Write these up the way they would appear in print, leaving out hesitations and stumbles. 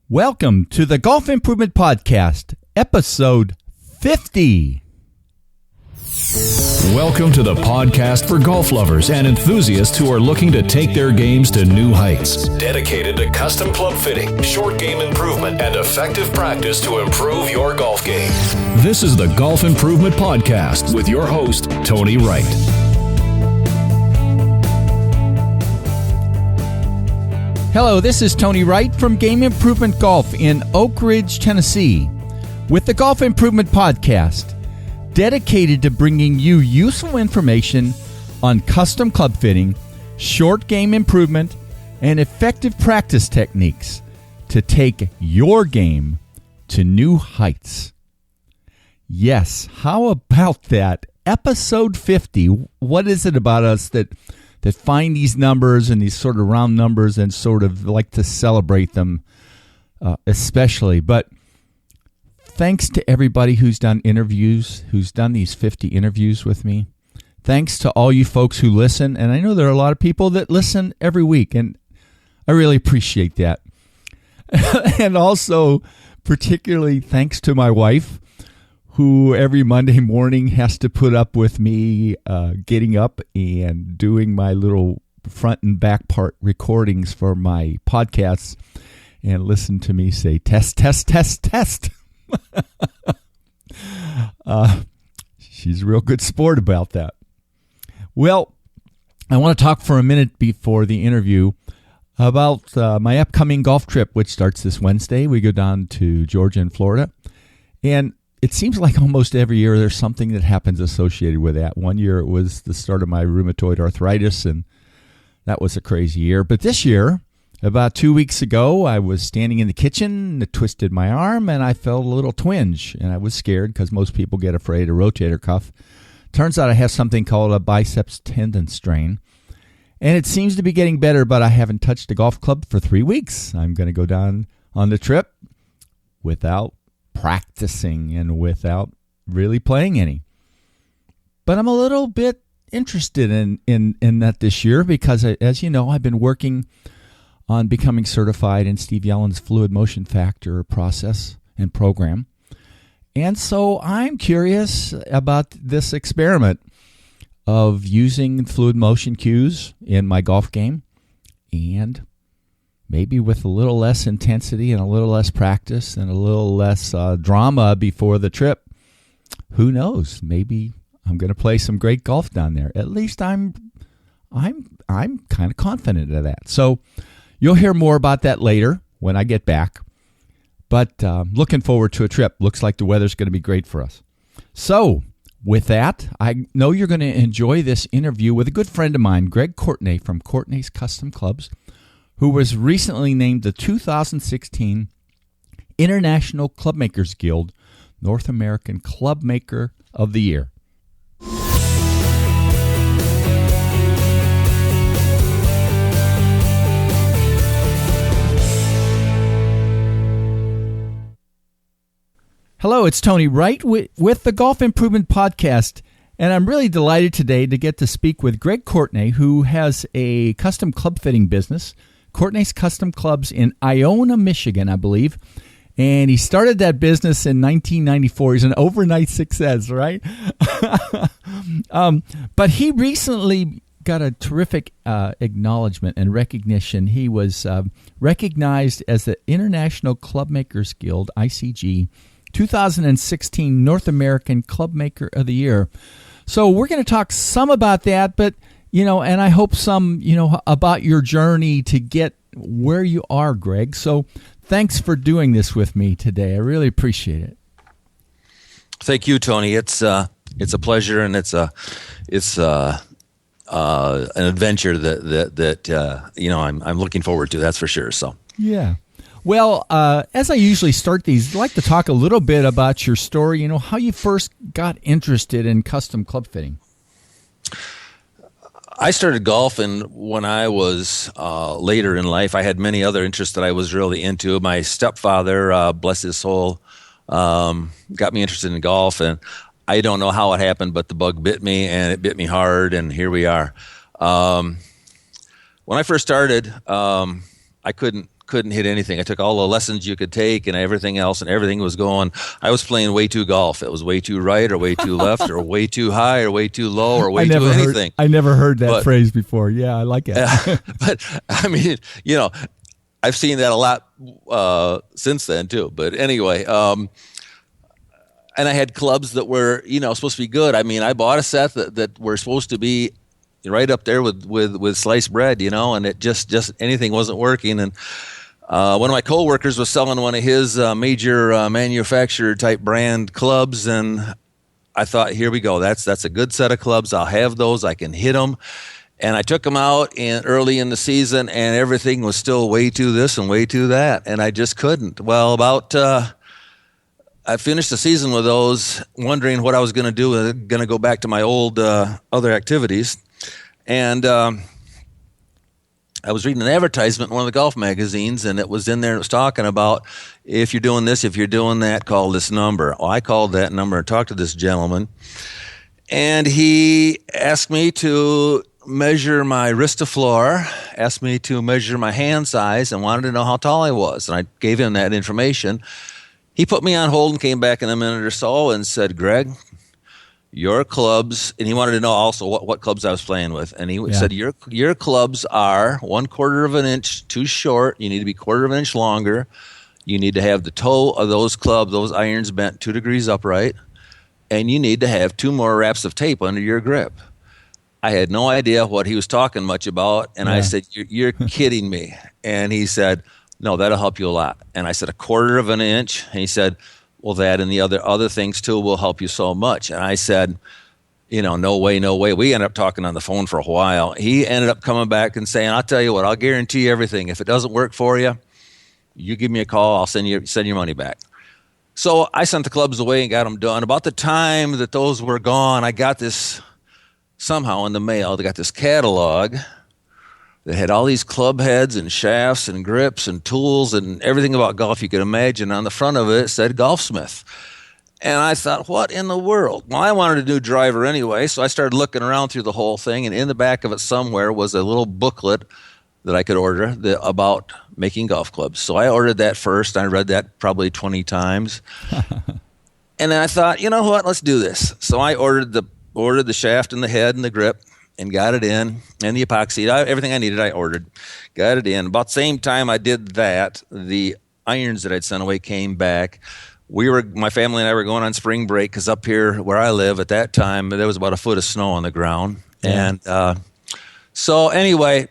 Welcome to the Golf Improvement Podcast, episode 50. Welcome to the podcast for golf lovers and enthusiasts who are looking to take their games to new heights. Dedicated to custom club fitting, short game improvement, and effective practice to improve your golf game. This is the Golf Improvement Podcast with your host, Tony Wright. Hello, this is Tony Wright from Game Improvement Golf in Oak Ridge, Tennessee, with the Golf Improvement Podcast, dedicated to bringing you useful information on custom club fitting, short game improvement, and effective practice techniques to take your game to new heights. Yes, how about that? Episode 50. What is it about us that find these numbers and these sort of round numbers and sort of like to celebrate them especially? But thanks to everybody who's done interviews, who's done these 50 interviews with me. Thanks to all you folks who listen. And I know there are a lot of people that listen every week, and I really appreciate that. And also, particularly thanks to my wife, who every Monday morning has to put up with me getting up and doing my little front and back part recordings for my podcasts and listen to me say, test, test, test, test. She's a real good sport about that. Well, I want to talk for a minute before the interview about my upcoming golf trip, which starts this Wednesday. We go down to Georgia and Florida. And it seems like almost every year there's something that happens associated with that. One year it was the start of my rheumatoid arthritis, and that was a crazy year. But this year, about 2 weeks ago, I was standing in the kitchen, twisted my arm, and I felt a little twinge. And I was scared because most people get afraid of rotator cuff. Turns out I have something called a biceps tendon strain. And it seems to be getting better, but I haven't touched a golf club for 3 weeks. I'm going to go down on the trip without practicing and without really playing any. But I'm a little bit interested in that this year because, as you know, I've been working on becoming certified in Steve Yellen's fluid motion factor process and program. And so I'm curious about this experiment of using fluid motion cues in my golf game, and maybe with a little less intensity and a little less practice and a little less drama before the trip. Who knows? Maybe I'm going to play some great golf down there. At least I'm kind of confident of that. So you'll hear more about that later when I get back. But looking forward to a trip. Looks like the weather's going to be great for us. So with that, I know you're going to enjoy this interview with a good friend of mine, Greg Courtney from Courtney's Custom Clubs, who was recently named the 2016 International Clubmakers Guild North American Clubmaker of the Year. Hello, it's Tony Wright with the Golf Improvement Podcast, and I'm really delighted today to get to speak with Greg Courtney, who has a custom club fitting business, Courtney's Custom Clubs in Iona, Michigan, I believe. And he started that business in 1994. He's an overnight success, right? But he recently got a terrific acknowledgement and recognition. He was recognized as the International Clubmakers Guild, ICG, 2016 North American Clubmaker of the Year. So we're going to talk some about that, but and I hope some, about your journey to get where you are, Greg. So thanks for doing this with me today. I really appreciate it. Thank you, Tony. It's a pleasure, and it's an adventure that I'm looking forward to. That's for sure. So yeah. Well, as I usually start these, I'd like to talk a little bit about your story. How you first got interested in custom club fitting. I started golfing when I was later in life. I had many other interests that I was really into. My stepfather, bless his soul, got me interested in golf, and I don't know how it happened, but the bug bit me, and it bit me hard, and here we are. When I first started, I couldn't couldn't hit anything. I took all the lessons you could take and everything else, and everything was going. I was playing way too golf. It was way too right or way too left or way too high or way too low or way too anything. I never heard that phrase before. Yeah, I like it. But I mean, I've seen that a lot since then too. But anyway, and I had clubs that were, supposed to be good. I mean, I bought a set that were supposed to be right up there with sliced bread, and it just anything wasn't working. And one of my coworkers was selling one of his major manufacturer type brand clubs, and I thought, here we go. That's a good set of clubs. I'll have those. I can hit them. And I took them out early in the season, and everything was still way too this and way too that, and I just couldn't. Well, I finished the season with those, wondering what I was going to do. Going to go back to my old other activities. And I was reading an advertisement in one of the golf magazines, and it was in there. It was talking about, if you're doing this, if you're doing that, call this number. Well, I called that number and talked to this gentleman, and he asked me to measure my wrist to floor, asked me to measure my hand size, and wanted to know how tall I was. And I gave him that information. He put me on hold and came back in a minute or so and said, Greg, your clubs, and he wanted to know also what clubs I was playing with. And he said, your clubs are 1/4 of an inch too short. You need to be 1/4 of an inch longer. You need to have the toe of those clubs, those irons bent 2 degrees upright. And you need to have 2 more wraps of tape under your grip. I had no idea what he was talking much about. And I said, you're kidding me. And he said, no, that'll help you a lot. And I said, 1/4 of an inch. And he said, well, that and the other things too will help you so much. And I said, no way. We ended up talking on the phone for a while. He ended up coming back and saying, I'll tell you what, I'll guarantee you everything. If it doesn't work for you, you give me a call. I'll send your money back. So I sent the clubs away and got them done. About the time that those were gone, I got this somehow in the mail. They got this catalog that had all these club heads and shafts and grips and tools and everything about golf you could imagine. On the front of it said Golfsmith. And I thought, what in the world? Well, I wanted a new driver anyway, so I started looking around through the whole thing, and in the back of it somewhere was a little booklet that I could order about making golf clubs. So I ordered that first. I read that probably 20 times. And then I thought, you know what, let's do this. So I ordered the shaft and the head and the grip, and got it in, and the epoxy, everything I needed, I ordered, got it in. About the same time I did that, the irons that I'd sent away came back. My family and I were going on spring break, because up here where I live at that time, there was about 1 foot of snow on the ground. Yeah. And so anyway,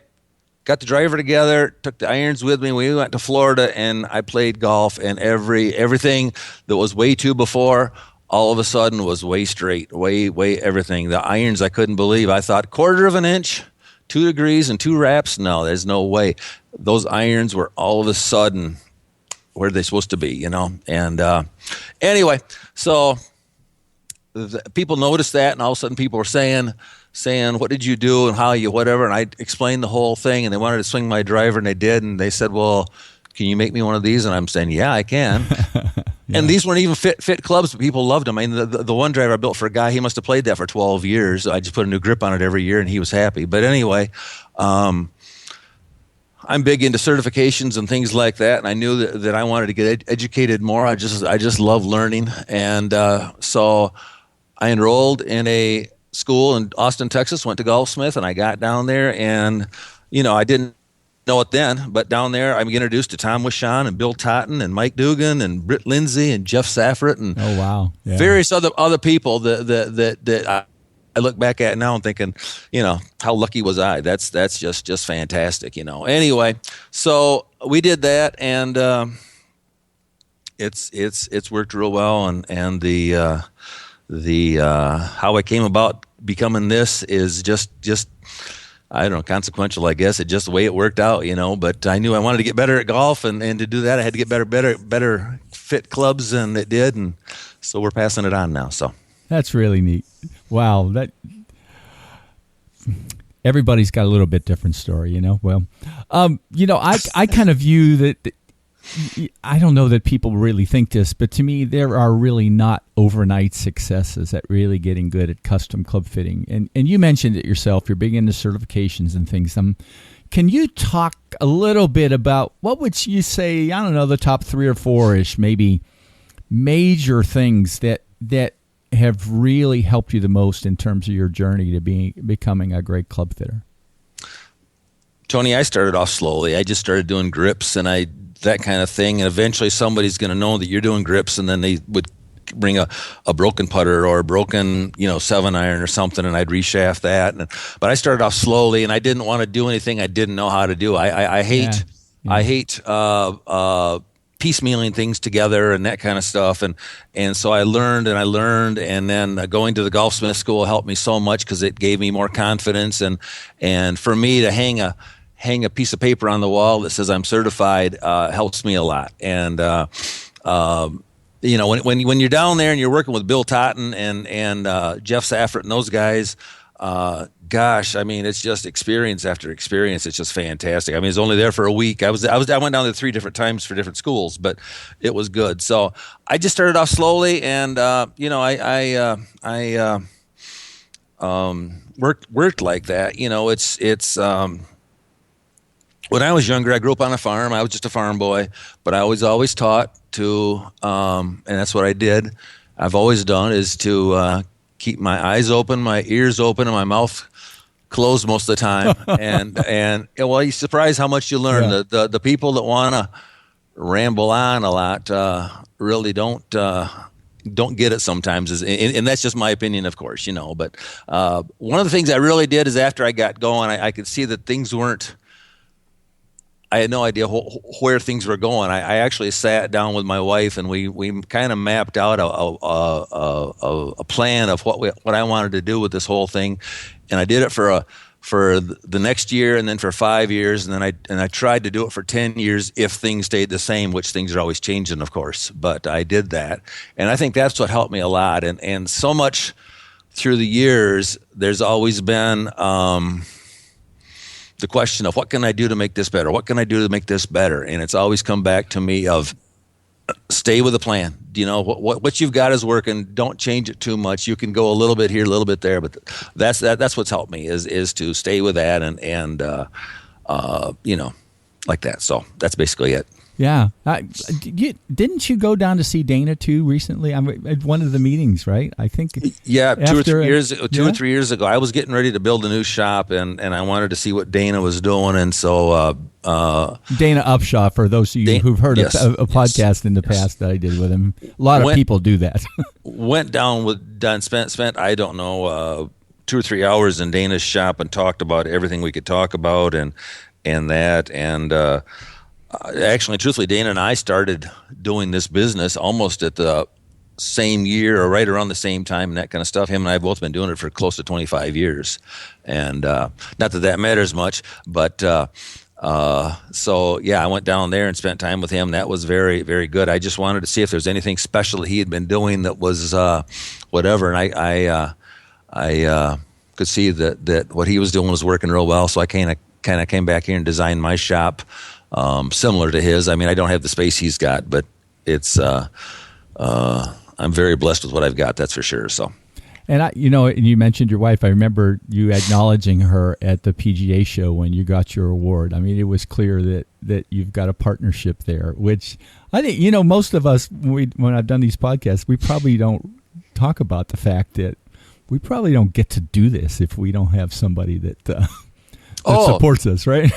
got the driver together, took the irons with me. We went to Florida, and I played golf, and everything that was way too before, all of a sudden was way straight, way everything. The irons I couldn't believe. I thought 1/4 of an inch, 2 degrees and 2 wraps. No, there's no way. Those irons were all of a sudden where they're supposed to be, And anyway, so people noticed that, and all of a sudden people were saying, what did you do and how you whatever. And I explained the whole thing, and they wanted to swing my driver, and they did. And they said, well, can you make me one of these? And I'm saying, yeah, I can. Yeah. And these weren't even fit clubs, but people loved them. I mean, the one driver I built for a guy, he must have played that for 12 years. I just put a new grip on it every year, and he was happy. But anyway, I'm big into certifications and things like that, and I knew that I wanted to get educated more. I just love learning. And so I enrolled in a school in Austin, Texas, went to Golfsmith, and I got down there, and, I didn't know it then, but down there I'm introduced to Tom Wishon and Bill Totten and Mike Dugan and Britt Lindsay and Jeff Saffert and various other people that I look back at now and thinking, how lucky was I? That's just fantastic, Anyway, so we did that, and it's worked real well, and the how I came about becoming this is just I don't know, consequential, I guess. It's just the way it worked out, But I knew I wanted to get better at golf, and to do that, I had to get better fit clubs, and it did. And so we're passing it on now. So that's really neat. Wow, everybody's got a little bit different story, Well, I kind of view that. I don't know that people really think this, but to me, there are really not overnight successes at really getting good at custom club fitting. And you mentioned it yourself. You're big into certifications and things. I'm Can you talk a little bit about what would you say, I don't know, the top 3 or 4-ish, maybe major things that have really helped you the most in terms of your journey to becoming a great club fitter? Tony, I started off slowly. I just started doing grips and that kind of thing. And eventually somebody's going to know that you're doing grips, and then they would bring a broken putter or a broken 7-iron or something, and I'd reshaft that. But I started off slowly, and I didn't want to do anything I didn't know how to do. I hate piecemealing things together and that kind of stuff. And so I learned, and then going to the golfsmith school helped me so much because it gave me more confidence. And for me to hang a piece of paper on the wall that says I'm certified helps me a lot. And when you're down there and you're working with Bill Totten and Jeff Saffert and those guys, gosh, I mean, it's just experience after experience. It's just fantastic. I mean, I was only there for a week. I went down there 3 different times for different schools, but it was good. So I just started off slowly, and I worked like that. It's when I was younger, I grew up on a farm. I was just a farm boy, but I was always taught to, and that's what I did. I've always done is to keep my eyes open, my ears open, and my mouth closed most of the time. and well, you're surprised how much you learn. Yeah. The people that want to ramble on a lot really don't get it sometimes. And that's just my opinion, of course, But one of the things I really did is after I got going, I could see that things weren't. I had no idea where things were going. I actually sat down with my wife, and we kind of mapped out a plan of what I wanted to do with this whole thing, and I did it for the next year, and then for 5 years, and then I tried to do it for 10 years if things stayed the same, which things are always changing, of course. But I did that, and I think that's what helped me a lot. And so much through the years, there's always been the question of what can I do to make this better? What can I do to make this better? And it's always come back to me of stay with the plan. What you've got is working. Don't change it too much. You can go a little bit here, a little bit there, but that's what's helped me is to stay with that and like that. So that's basically it. Yeah. Didn't you go down to see Dana too recently? At one of the meetings, right? I think. Yeah, 2 or 3 years ago, I was getting ready to build a new shop, and I wanted to see what Dana was doing, and so Dana Upshaw, for those of you who've heard a podcast in the past that I did with him, a lot of people do that. Went down with Don, spent I don't know 2 or 3 hours in Dana's shop and talked about everything we could talk about and that and. Actually, truthfully, Dana and I started doing this business almost at the same year or right around the same time and that kind of stuff. Him and I have both been doing it for close to 25 years. And not that matters much, but so, yeah, I went down there and spent time with him. That was very, very good. I just wanted to see if there's anything special that he had been doing that was whatever. And I could see that what he was doing was working real well. So I kind of came back here and designed my shop. Similar to his. I mean, I don't have the space he's got, but it's I'm very blessed with what I've got. That's for sure. So, and and you mentioned your wife. I remember you acknowledging her at the PGA show when you got your award. I mean, it was clear that you've got a partnership there, which I think most of us when I've done these podcasts, we probably don't talk about the fact that we probably don't get to do this if we don't have somebody that supports us, right?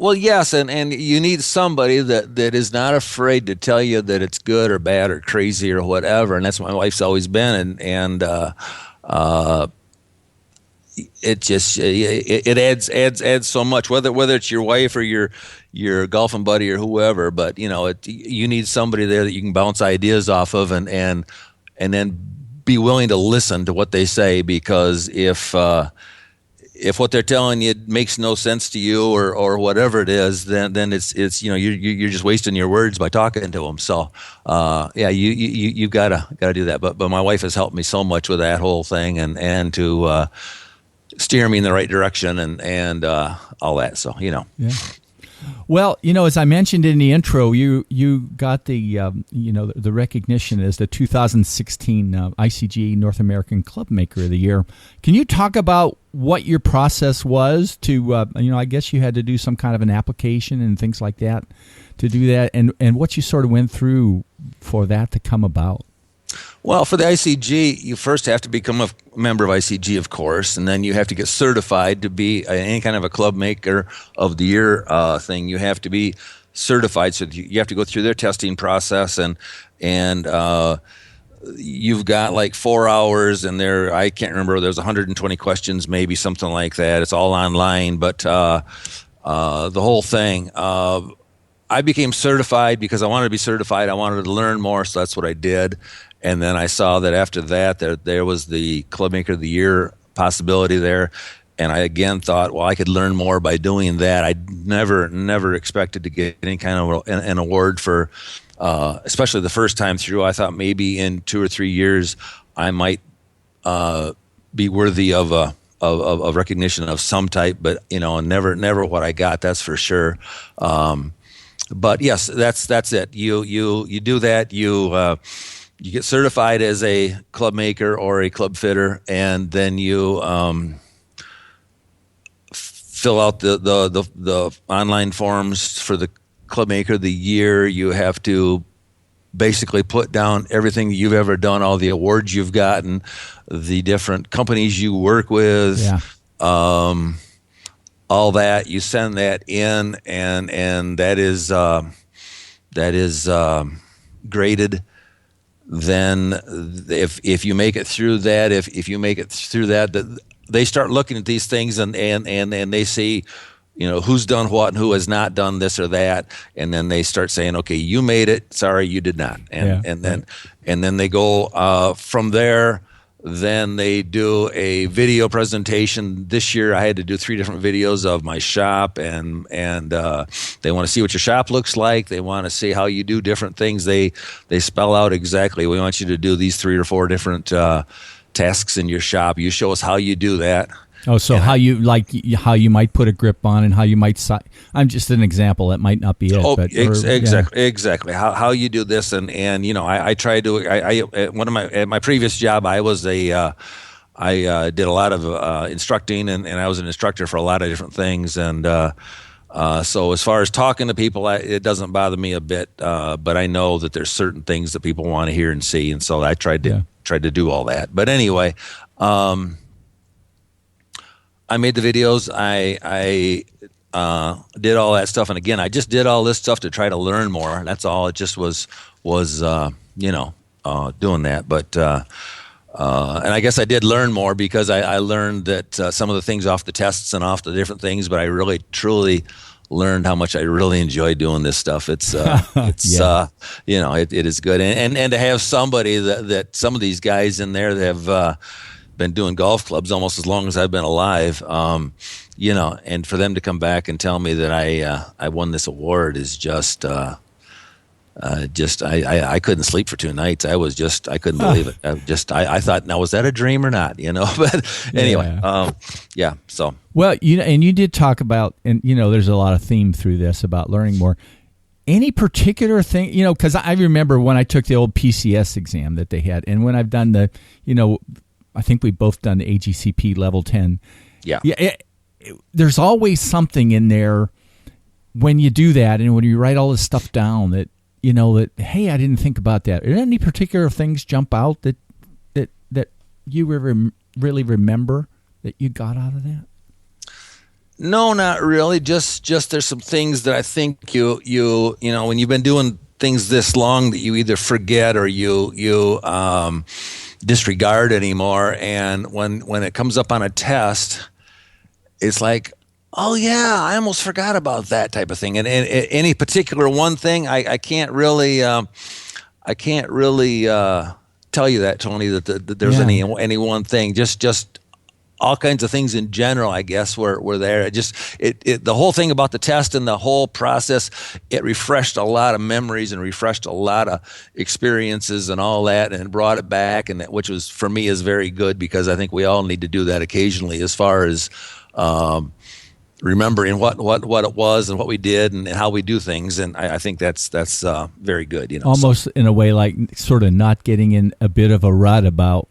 Well, yes, and you need somebody that is not afraid to tell you that it's good or bad or crazy or whatever, and that's what my wife's always been, and it just it adds so much, whether it's your wife or your golfing buddy or whoever, but you need somebody there that you can bounce ideas off of and then be willing to listen to what they say, because if what they're telling you makes no sense to you or whatever it is, then it's you're just wasting your words by talking to them. So you've got to do that. But my wife has helped me so much with that whole thing and to steer me in the right direction and all that. So Yeah. Well, as I mentioned in the intro, you got the the recognition as the 2016 ICG North American Club Maker of the Year. Can you talk about what your process was to I guess you had to do some kind of an application and things like that to do that, and what you sort of went through for that to come about? Well, for the ICG, you first have to become a member of ICG, of course, and then you have to get certified to be any kind of a Club Maker of the Year thing. You have to be certified, so you have to go through their testing process, and you've got like 4 hours, and I can't remember, there's 120 questions, maybe something like that. It's all online, but the whole thing. I became certified because I wanted to be certified. I wanted to learn more, so that's what I did. And then I saw that after that, there was the Club Maker of the Year possibility there. And I again thought, well, I could learn more by doing that. I never expected to get any kind of an award for, especially the first time through. I thought maybe in 2 or 3 years I might be worthy of recognition of some type, but never what I got. That's for sure. But yes, that's it. You do that. You get certified as a club maker or a club fitter, and then you fill out the online forms for the Club Maker of the Year. You have to basically put down everything you've ever done, all the awards you've gotten, the different companies you work with, all that. You send that in, and that is graded. Then if you make it through that, if you make it through that, they start looking at these things and they see, who's done what and who has not done this or that, and then they start saying, okay, you made it, sorry, you did not, and then they go from there. Then they do a video presentation. This year I had to do 3 different videos of my shop, and they want to see what your shop looks like. They want to see how you do different things. They spell out exactly, we want you to do these 3 or 4 different tasks in your shop. You show us how you do that. Oh, so how you might put a grip on and how you might I'm just an example. That might not be it. Oh, but, exactly. How you do this, and I tried to. At my previous job, I was I did a lot of instructing, and I was an instructor for a lot of different things, and so as far as talking to people, it doesn't bother me a bit. But I know that there's certain things that people want to hear and see, and so I tried to do all that. But anyway. I made the videos. I did all that stuff, and again, I just did all this stuff to try to learn more. That's all. It just was doing that. But and I guess I did learn more because I learned that some of the things off the tests and off the different things. But I really truly learned how much I really enjoy doing this stuff. It's it is good, and to have somebody that some of these guys in there that have been doing golf clubs almost as long as I've been alive, and for them to come back and tell me that I won this award is I couldn't sleep for 2 nights. I couldn't believe it. I thought, now was that a dream or not? But anyway, so. Well, and you did talk about, and there's a lot of theme through this about learning more. Any particular thing, because I remember when I took the old PCS exam that they had, and when I've done the, I think we've both done the AGCP level 10. Yeah. There's always something in there when you do that, and when you write all this stuff down that, that, hey, I didn't think about that. Are there any particular things jump out that you really remember that you got out of that? No, not really. Just there's some things that I think you when you've been doing things this long that you either forget or you disregard anymore, and when it comes up on a test, it's like, oh yeah, I almost forgot about that type of thing. And any particular one thing, I can't really tell you that, Tony, that there's any one thing. Just all kinds of things in general, I guess, were there. The whole thing about the test and the whole process, it refreshed a lot of memories and refreshed a lot of experiences and all that, and brought it back, and which was, for me, is very good, because I think we all need to do that occasionally as far as remembering what it was and what we did and how we do things, and I think that's very good. Almost in a way, like sort of not getting in a bit of a rut about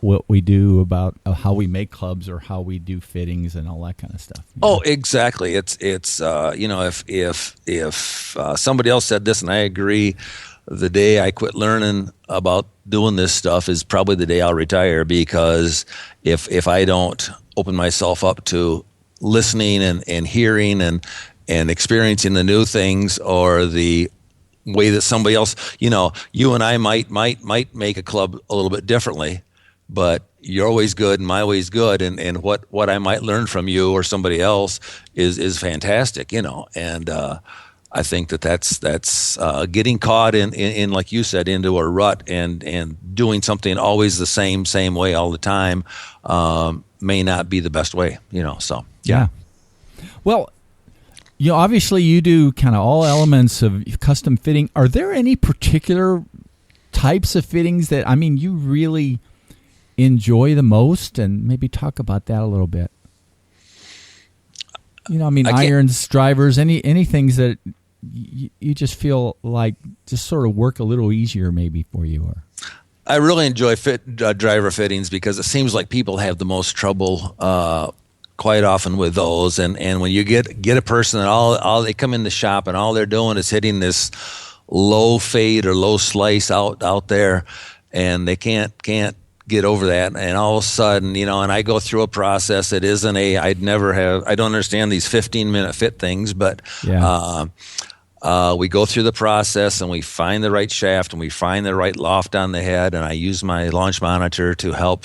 what we do, about how we make clubs or how we do fittings and all that kind of stuff. Oh, exactly. It's if somebody else said this and I agree, the day I quit learning about doing this stuff is probably the day I'll retire, because if I don't open myself up to listening and hearing and experiencing the new things, or the way that somebody else, you and I might make a club a little bit differently, but your way's good and my way's good, and what I might learn from you or somebody else is fantastic, and I think that's getting caught in like you said, into a rut and doing something always the same way all the time may not be the best way, so yeah. Well, obviously you do kind of all elements of custom fitting. Are there any particular types of fittings that you really enjoy the most, and maybe talk about that a little bit? Irons, drivers, any things that you just feel like just sort of work a little easier maybe for you? Or I really enjoy driver fittings, because it seems like people have the most trouble quite often with those, and when you get a person that all they come in the shop and all they're doing is hitting this low fade or low slice out there, and they can't get over that, and all of a sudden, and I go through a process. It isn't I don't understand these 15-minute fit things, but we go through the process and we find the right shaft and we find the right loft on the head, and I use my launch monitor to help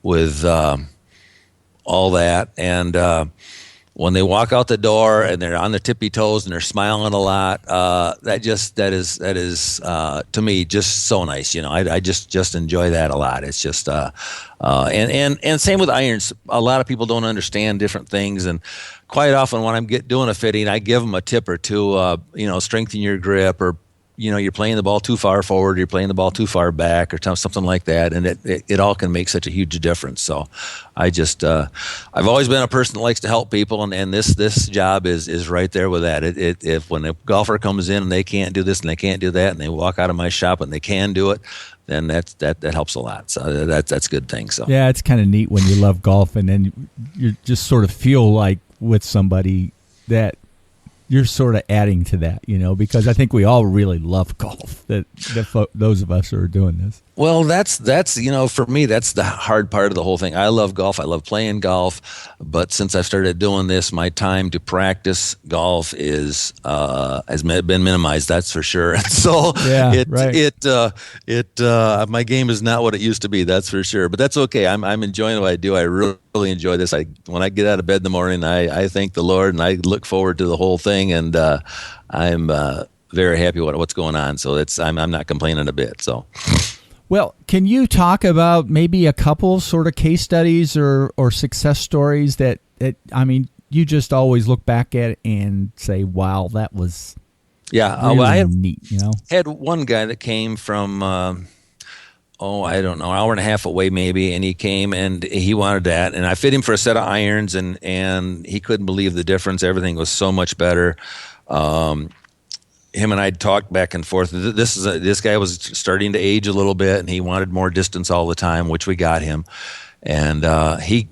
with all that. And when they walk out the door and they're on their tippy toes and they're smiling a lot, that is to me just so nice. I just enjoy that a lot. It's just and same with irons. A lot of people don't understand different things, and quite often when I'm doing a fitting, I give them a tip or two. Strengthen your grip, or you're playing the ball too far forward, you're playing the ball too far back, or something like that, and it all can make such a huge difference. So I just I've always been a person that likes to help people, and this job is right there with that. If when a golfer comes in and they can't do this and they can't do that, and they walk out of my shop and they can do it, then that helps a lot. So that's a good thing. So yeah, it's kind of neat when you love golf and then you just sort of feel like with somebody that you're sort of adding to that, because I think we all really love golf, those of us who are doing this. Well, that's for me, that's the hard part of the whole thing. I love golf. I love playing golf. But since I've started doing this, my time to practice golf has been minimized, that's for sure. And so my game is not what it used to be, that's for sure. But that's okay. I'm enjoying what I do. I really enjoy this. When I get out of bed in the morning, I thank the Lord and I look forward to the whole thing, and I'm very happy with what's going on. So I'm not complaining a bit. So. Well, can you talk about maybe a couple sort of case studies or success stories that you just always look back at and say, wow, that was really neat, had one guy that came from, I don't know, an hour and a half away maybe, and he came and he wanted that, and I fit him for a set of irons, and he couldn't believe the difference. Everything was so much better. Him and I talked back and forth. This guy was starting to age a little bit, and he wanted more distance all the time, which we got him. And he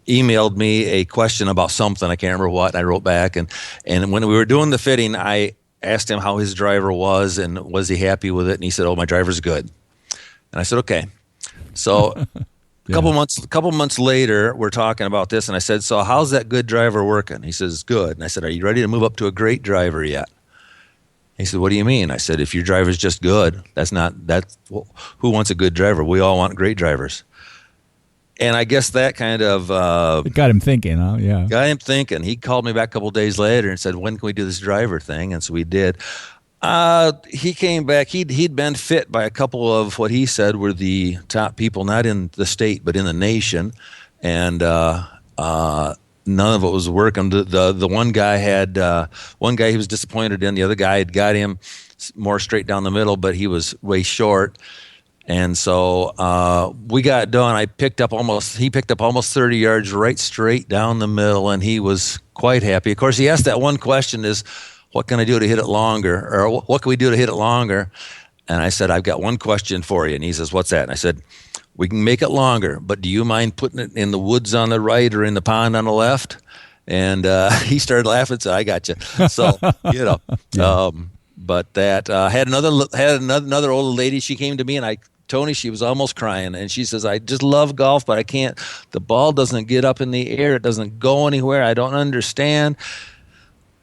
emailed me a question about something, I can't remember what, and I wrote back. And when we were doing the fitting, I asked him how his driver was and was he happy with it, and he said, "Oh, my driver's good." And I said, "Okay." So a couple months later, we're talking about this, and I said, "So how's that good driver working?" He says, "Good." And I said, "Are you ready to move up to a great driver yet?" He said, "What do you mean?" I said, "If your driver's just good, who wants a good driver? We all want great drivers." And I guess that kind of it got him thinking, huh? Yeah, got him thinking. He called me back a couple of days later and said, "When can we do this driver thing?" And so we did. He came back. He'd been fit by a couple of what he said were the top people, not in the state but in the nation, and none of it was working. The one guy he was disappointed in. The other guy had got him more straight down the middle, but he was way short. And so we got done. He picked up almost 30 yards right straight down the middle, and he was quite happy. Of course, he asked that one question is, what can I do to hit it longer? Or what can we do to hit it longer? And I said, I've got one question for you. And he says, what's that? And I said, we can make it longer, but do you mind putting it in the woods on the right or in the pond on the left? And he started laughing and said, I got you. So, Yeah. But that had another old lady. She came to me, and Tony, she was almost crying, and she says, I just love golf, but I can't. The ball doesn't get up in the air. It doesn't go anywhere. I don't understand.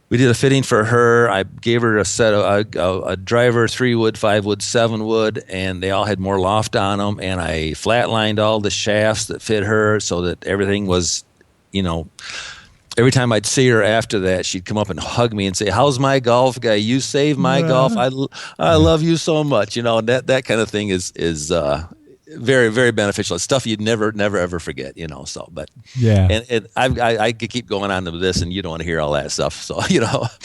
We did a fitting for her. I gave her a set of a driver, 3-wood, 5-wood, 7-wood, and they all had more loft on them. And I flatlined all the shafts that fit her so that everything was, every time I'd see her after that, she'd come up and hug me and say, how's my golf guy? You saved my golf. I love you so much. That kind of thing is very, very beneficial. It's stuff you'd never, ever forget, So, but Yeah. and I could keep going on to this, and you don't want to hear all that stuff. So,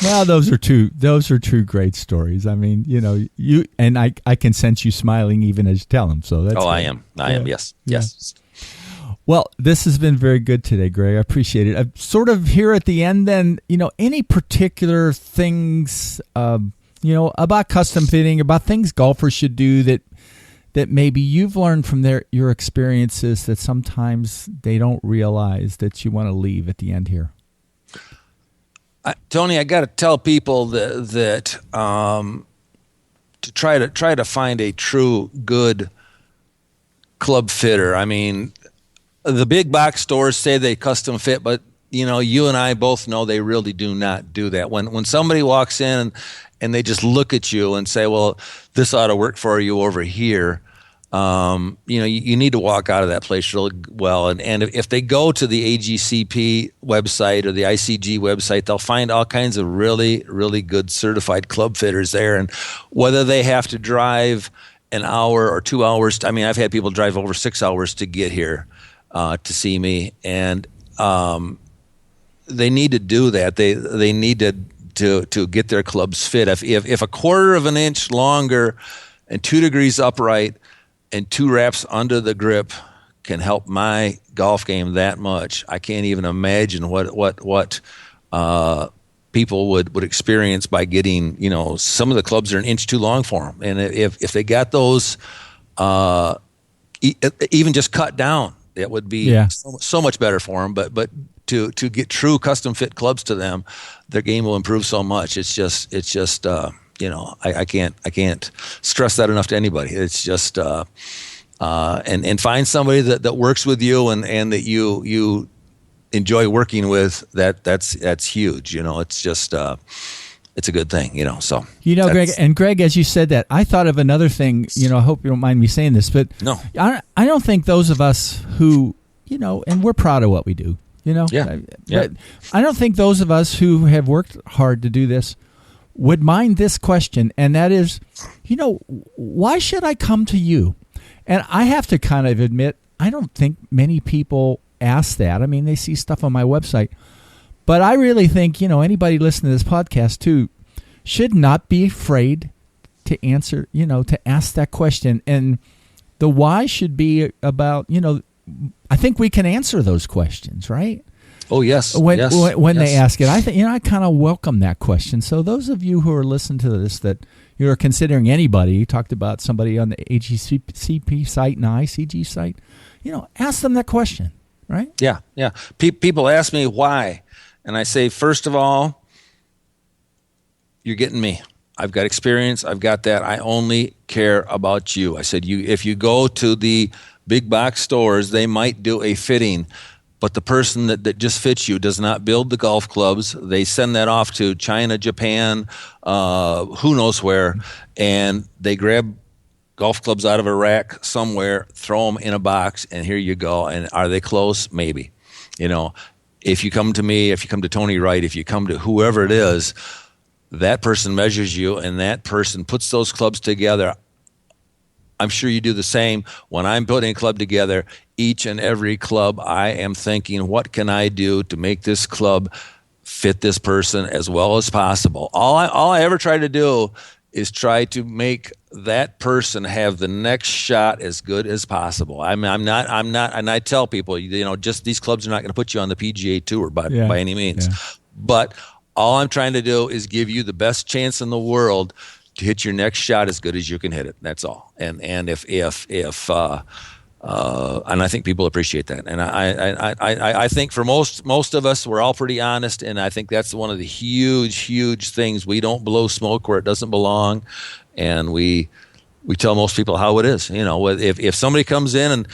Well, those are two great stories. I mean, you and I can sense you smiling even as you tell them. So that's. Oh, great. I am. Yes. Yeah. Yes. Well, this has been very good today, Greg. I appreciate it. Sort of here at the end, then, any particular things, about custom fitting, about things golfers should do that maybe you've learned from your experiences that sometimes they don't realize that you want to leave at the end here? Tony, I got to tell people that to try to find a true good club fitter. I mean, the big box stores say they custom fit, but you and I both know they really do not do that. When somebody walks in and they just look at you and say, well, this ought to work for you over here, you need to walk out of that place really well. And if they go to the AGCP website or the ICG website, they'll find all kinds of really, really good certified club fitters there. And whether they have to drive an hour or 2 hours, I mean, I've had people drive over 6 hours to get here to see me, and they need to do that. They need to get their clubs fit. If a quarter of an inch longer and 2 degrees upright and 2 wraps under the grip can help my golf game that much, I can't even imagine what people would experience by getting, some of the clubs are an inch too long for them. And if they got those even just cut down, it would be so much better for them. But to get true custom fit clubs to them, their game will improve so much. It's just I can't stress that enough to anybody. It's just and find somebody that works with you and that you enjoy working with. That's huge. It's just it's a good thing. So Greg, as you said that, I thought of another thing. I hope you don't mind me saying this, but no, I don't think those of us who and we're proud of what we do. But I don't think those of us who have worked hard to do this would mind this question, and that is, why should I come to you? And I have to kind of admit, I don't think many people ask that. I mean, they see stuff on my website, but I really think, anybody listening to this podcast too should not be afraid to answer, to ask that question. And the why should be about, I think we can answer those questions, right? Oh, yes. When they ask it, I think I kind of welcome that question. So those of you who are listening to this that you're considering anybody, you talked about somebody on the AGCP site and the ICG site, ask them that question, right? Yeah. People ask me why, and I say, first of all, you're getting me. I've got experience. I've got that. I only care about you. I said, if you go to the big box stores, they might do a fitting, but the person that just fits you does not build the golf clubs. They send that off to China, Japan, who knows where, and they grab golf clubs out of a rack somewhere, throw them in a box, and here you go. And are they close? Maybe. If you come to me, if you come to Tony Wright, if you come to whoever it is, that person measures you, and that person puts those clubs together. I'm sure you do the same. When I'm putting a club together, each and every club, I am thinking, what can I do to make this club fit this person as well as possible? All I ever try to do is try to make that person have the next shot as good as possible. I'm not, and I tell people, just these clubs are not going to put you on the PGA Tour by any means. Yeah. But all I'm trying to do is give you the best chance in the world to hit your next shot as good as you can hit it. That's all. And if and I think people appreciate that. And I think for most of us, we're all pretty honest. And I think that's one of the huge things. We don't blow smoke where it doesn't belong. And we tell most people how it is. If somebody comes in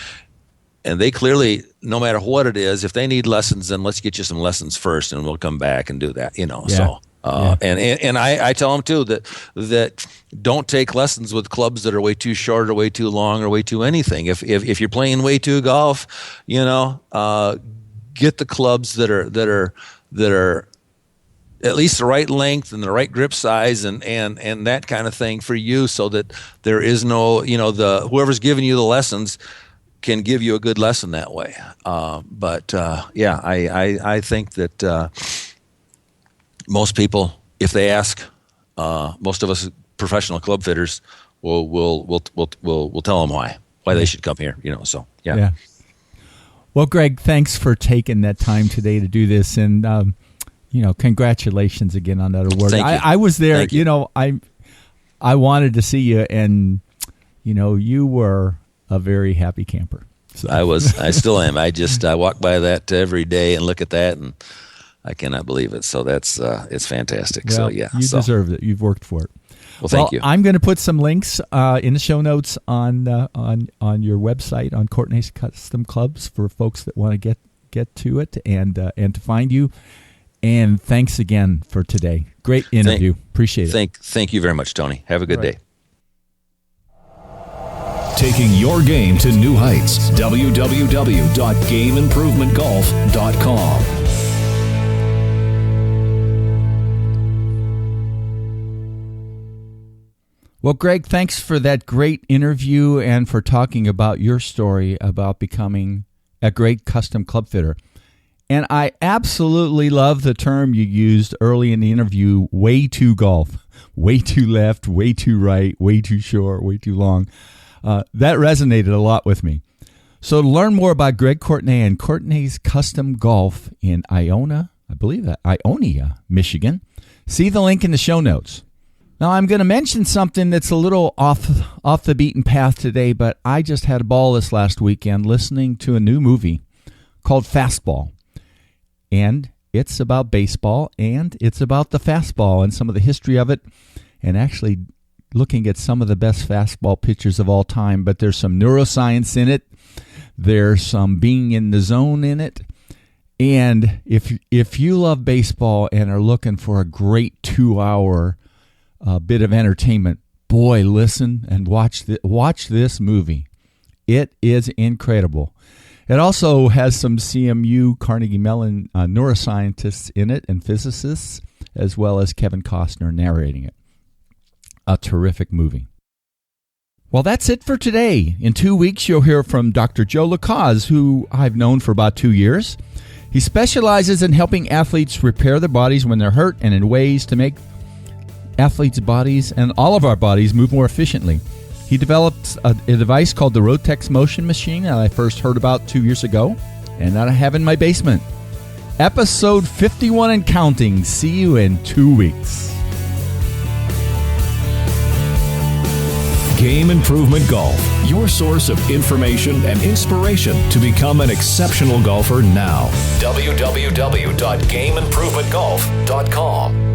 and they clearly, no matter what it is, if they need lessons, then let's get you some lessons first and we'll come back and do that, So. And I tell them too that don't take lessons with clubs that are way too short or way too long or way too anything. If you're playing way too golf, get the clubs that are at least the right length and the right grip size and that kind of thing for you, so that there is no whoever's giving you the lessons can give you a good lesson that way. I think that. Most people, if they ask, most of us professional club fitters will tell them why they should come here. So yeah. Well, Greg, thanks for taking that time today to do this, and congratulations again on that award. I was there. I wanted to see you, and you were a very happy camper. So. I still am. I walk by that every day and look at that and. I cannot believe it. So that's it's fantastic. Well, so yeah, you deserve it. You've worked for it. Well, thank you. I'm going to put some links in the show notes on your website on Courtney's Custom Clubs for folks that want to get to it and to find you. And thanks again for today. Great interview. Appreciate it. Thank you very much, Tony. Have a good day. Taking your game to new heights. www.gameimprovementgolf.com. Well, Greg, thanks for that great interview and for talking about your story about becoming a great custom club fitter. And I absolutely love the term you used early in the interview, way too golf, way too left, way too right, way too short, way too long. That resonated a lot with me. So to learn more about Greg Courtney and Courtney's Custom Golf in Ionia, Michigan, see the link in the show notes. Now, I'm going to mention something that's a little off the beaten path today, but I just had a ball this last weekend listening to a new movie called Fastball. And it's about baseball, and it's about the fastball and some of the history of it, and actually looking at some of the best fastball pitchers of all time. But there's some neuroscience in it. There's some being in the zone in it. And if you love baseball and are looking for a great 2-hour bit of entertainment, boy, listen and watch this movie. It is incredible. It also has some CMU Carnegie Mellon neuroscientists in it and physicists, as well as Kevin Costner narrating it. A terrific movie. Well, that's it for today. In 2 weeks, you'll hear from Dr. Joe Lacaze, who I've known for about 2 years. He specializes in helping athletes repair their bodies when they're hurt and in ways to make athletes' bodies and all of our bodies move more efficiently. He developed a device called the Rotex Motion Machine that I first heard about 2 years ago, and that I have in my basement. Episode 51 and counting. See you in 2 weeks. Game Improvement Golf, your source of information and inspiration to become an exceptional golfer now. www.gameimprovementgolf.com